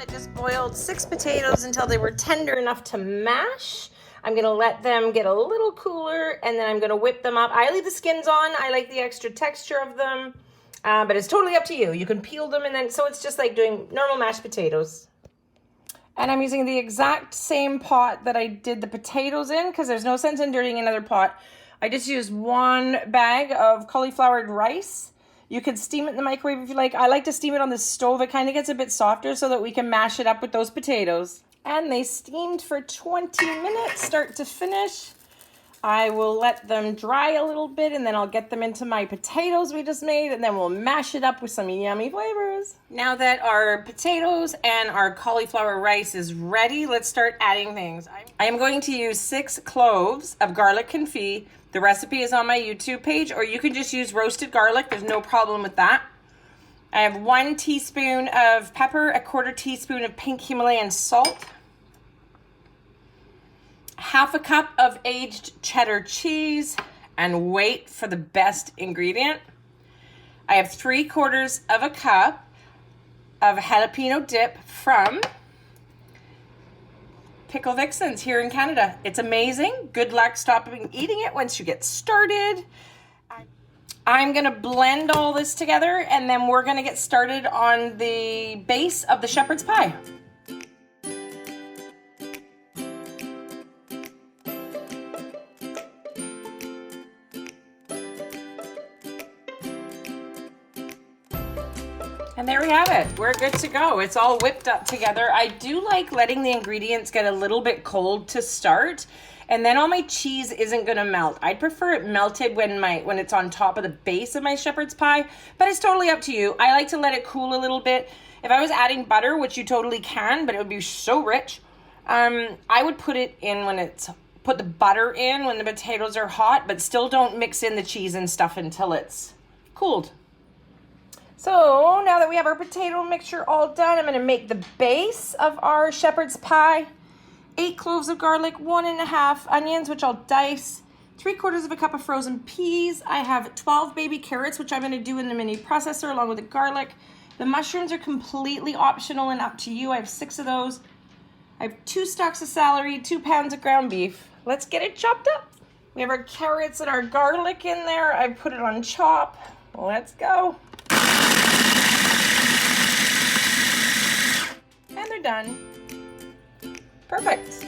I just boiled 6 potatoes until they were tender enough to mash. I'm gonna let them get a little cooler and then I'm gonna whip them up. I leave the skins on. I like the extra texture of them, but it's totally up to you. You can peel them and then, so it's just like doing normal mashed potatoes. And I'm using the exact same pot that I did the potatoes in because there's no sense in dirtying another pot. I just used 1 bag of cauliflowered rice. You could steam it in the microwave if you like. I like to steam it on the stove. It kind of gets a bit softer so that we can mash it up with those potatoes. And they steamed for 20 minutes, start to finish. I will let them dry a little bit and then I'll get them into my potatoes we just made and then we'll mash it up with some yummy flavors. Now that our potatoes and our cauliflower rice is ready, let's start adding things. I am going to use 6 cloves of garlic confit. The recipe is on my YouTube page, or you can just use roasted garlic. There's no problem with that. I have 1 teaspoon of pepper, a 1/4 teaspoon of pink Himalayan salt, 1/2 cup of aged cheddar cheese, and wait for the best ingredient. I have 3/4 of a cup of jalapeno dip from Pickle Vixens here in Canada. It's amazing. Good luck stopping eating it once you get started. I'm gonna blend all this together and then we're gonna get started on the base of the shepherd's pie. And there we have it. We're good to go. It's all whipped up together. I do like letting the ingredients get a little bit cold to start, and then all my cheese isn't gonna melt. I'd prefer it melted when it's on top of the base of my shepherd's pie, but it's totally up to you. I like to let it cool a little bit. If I was adding butter, which you totally can, but it would be so rich, I would put it in put the butter in when the potatoes are hot, but still don't mix in the cheese and stuff until it's cooled. So now that we have our potato mixture all done, I'm going to make the base of our shepherd's pie. 8 cloves of garlic, 1 1/2 onions, which I'll dice, 3/4 of a cup of frozen peas. I have 12 baby carrots, which I'm going to do in the mini processor along with the garlic. The mushrooms are completely optional and up to you. I have 6 of those. I have 2 stalks of celery, 2 pounds of ground beef. Let's get it chopped up. We have our carrots and our garlic in there. I put it on chop. Let's go. And they're done. Perfect.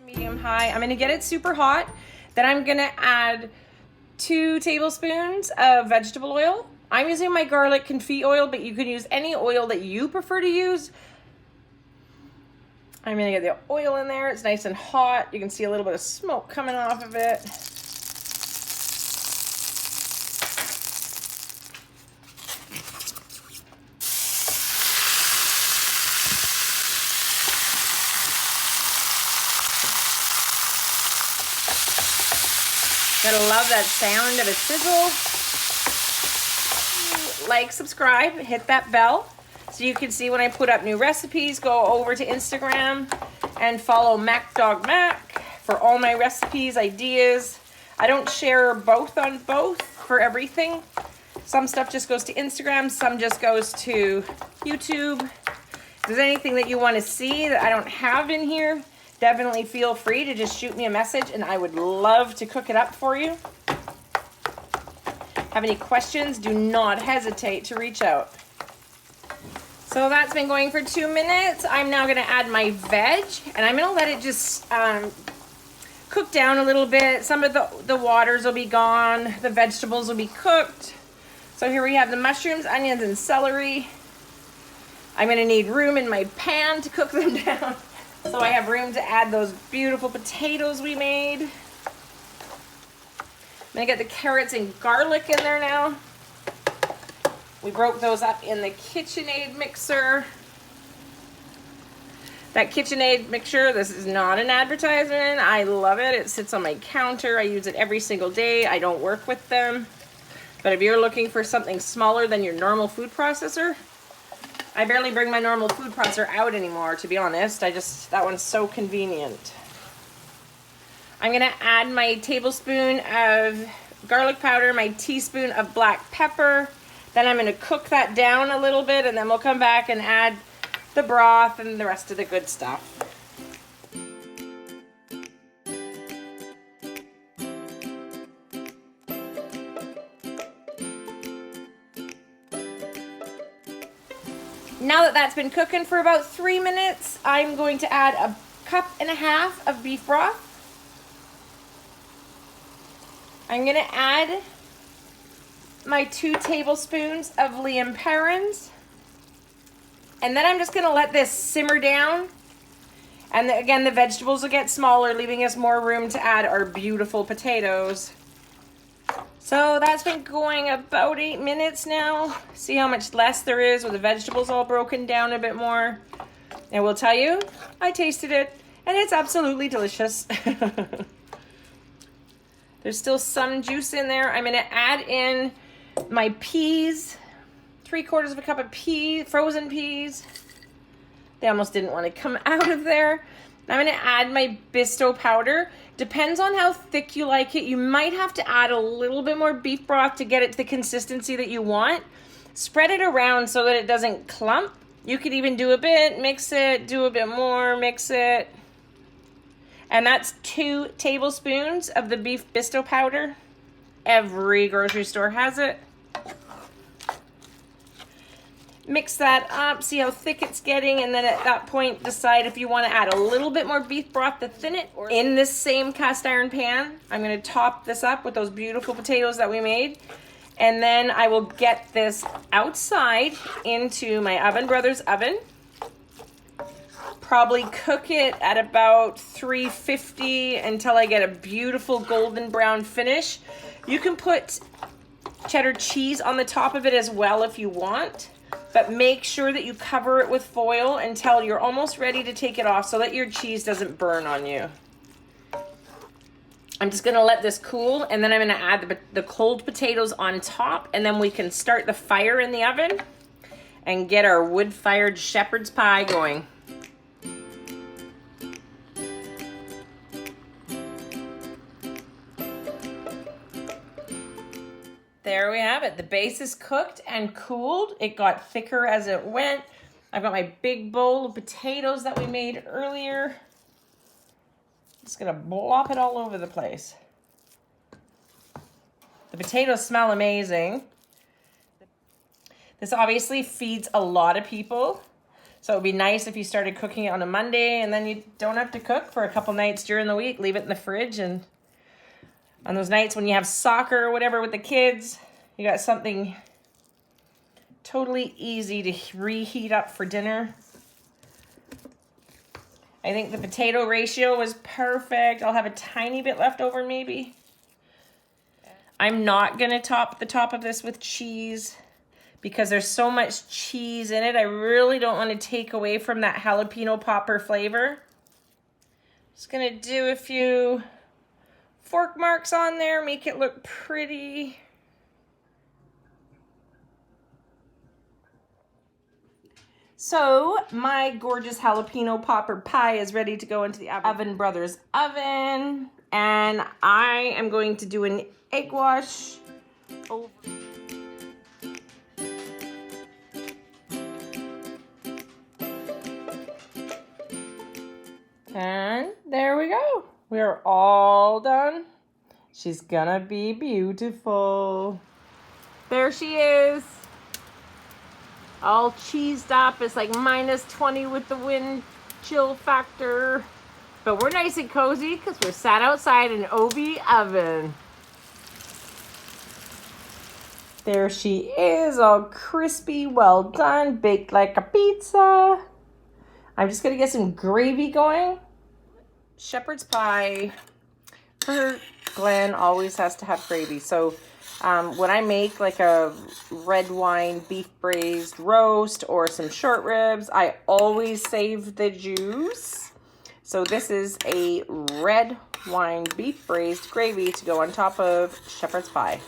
Medium high. I'm going to get it super hot. Then I'm going to add 2 tablespoons of vegetable oil. I'm using my garlic confit oil, but you can use any oil that you prefer to use. I'm gonna get the oil in there. It's nice and hot. You can see a little bit of smoke coming off of it. Gotta love that sound of a sizzle. Like, subscribe, hit that bell so you can see when I put up new recipes. Go over to Instagram and follow MacDogMac for all my recipes, ideas. I don't share both on both for everything. Some stuff just goes to Instagram, some just goes to YouTube. If there's anything that you want to see that I don't have in here, definitely feel free to just shoot me a message and I would love to cook it up for you. Have any questions, do not hesitate to reach out. So that's been going for 2 minutes. I'm now going to add my veg and I'm going to let it just cook down a little bit. Some of the waters will be gone. The vegetables will be cooked. So here we have the mushrooms, onions, and celery. I'm going to need room in my pan to cook them down. So I have room to add those beautiful potatoes we made. I'm gonna get the carrots and garlic in there now. We broke those up in the KitchenAid mixer. That KitchenAid mixture, this is not an advertisement. I love it. It sits on my counter. I use it every single day. I don't work with them. But if you're looking for something smaller than your normal food processor, I barely bring my normal food processor out anymore, to be honest. That one's so convenient. I'm gonna add my tablespoon of garlic powder, my teaspoon of black pepper. Then I'm gonna cook that down a little bit, and then we'll come back and add the broth and the rest of the good stuff. Now that that's been cooking for about 3 minutes, I'm going to add a cup and a half of beef broth. I'm gonna add my 2 tablespoons of Liam Perrins. And then I'm just gonna let this simmer down. And again, the vegetables will get smaller, leaving us more room to add our beautiful potatoes. So that's been going about 8 minutes now. See how much less there is with the vegetables all broken down a bit more. And we'll tell you, I tasted it and it's absolutely delicious. There's still some juice in there. I'm gonna add in my peas, 3/4 of a cup of frozen peas. They almost didn't want to come out of there. I'm gonna add my Bisto powder. Depends on how thick you like it. You might have to add a little bit more beef broth to get it to the consistency that you want. Spread it around so that it doesn't clump. You could even do a bit, mix it, do a bit more, mix it. And that's 2 tablespoons of the beef Bisto powder. Every grocery store has it. Mix that up, see how thick it's getting, and then at that point decide if you want to add a little bit more beef broth to thin it. In this same cast iron pan, I'm going to top this up with those beautiful potatoes that we made. And then I will get this outside into my Oven Brothers oven. Probably cook it at about 350 until I get a beautiful golden brown finish. You can put cheddar cheese on the top of it as well if you want. But make sure that you cover it with foil until you're almost ready to take it off so that your cheese doesn't burn on you. I'm just gonna let this cool, and then I'm gonna add the cold potatoes on top, and then we can start the fire in the oven and get our wood-fired shepherd's pie going. There we have it. The base is cooked and cooled. It got thicker as it went. I've got my big bowl of potatoes that we made earlier. Just gonna blop it all over the place. The potatoes smell amazing. This obviously feeds a lot of people. So it'd be nice if you started cooking it on a Monday and then you don't have to cook for a couple nights during the week. Leave it in the fridge, and on those nights when you have soccer or whatever with the kids, you got something totally easy to reheat up for dinner. I think the potato ratio was perfect. I'll have a tiny bit left over maybe. I'm not gonna top the top of this with cheese because there's so much cheese in it. I really don't want to take away from that jalapeno popper flavor. Just gonna do a few fork marks on there, make it look pretty. So my gorgeous jalapeno popper pie is ready to go into the Oven Brothers oven, and I am going to do an egg wash over. And there we go. We're all done. She's gonna be beautiful. There she is. All cheesed up. It's like -20 with the wind chill factor. But we're nice and cozy because we're sat outside an OB oven. There she is, all crispy, well done, baked like a pizza. I'm just gonna get some gravy going. Shepherd's pie for Glenn always has to have gravy. So when I make like a red wine beef braised roast or some short ribs, I always save the juice. So this is a red wine beef braised gravy to go on top of shepherd's pie.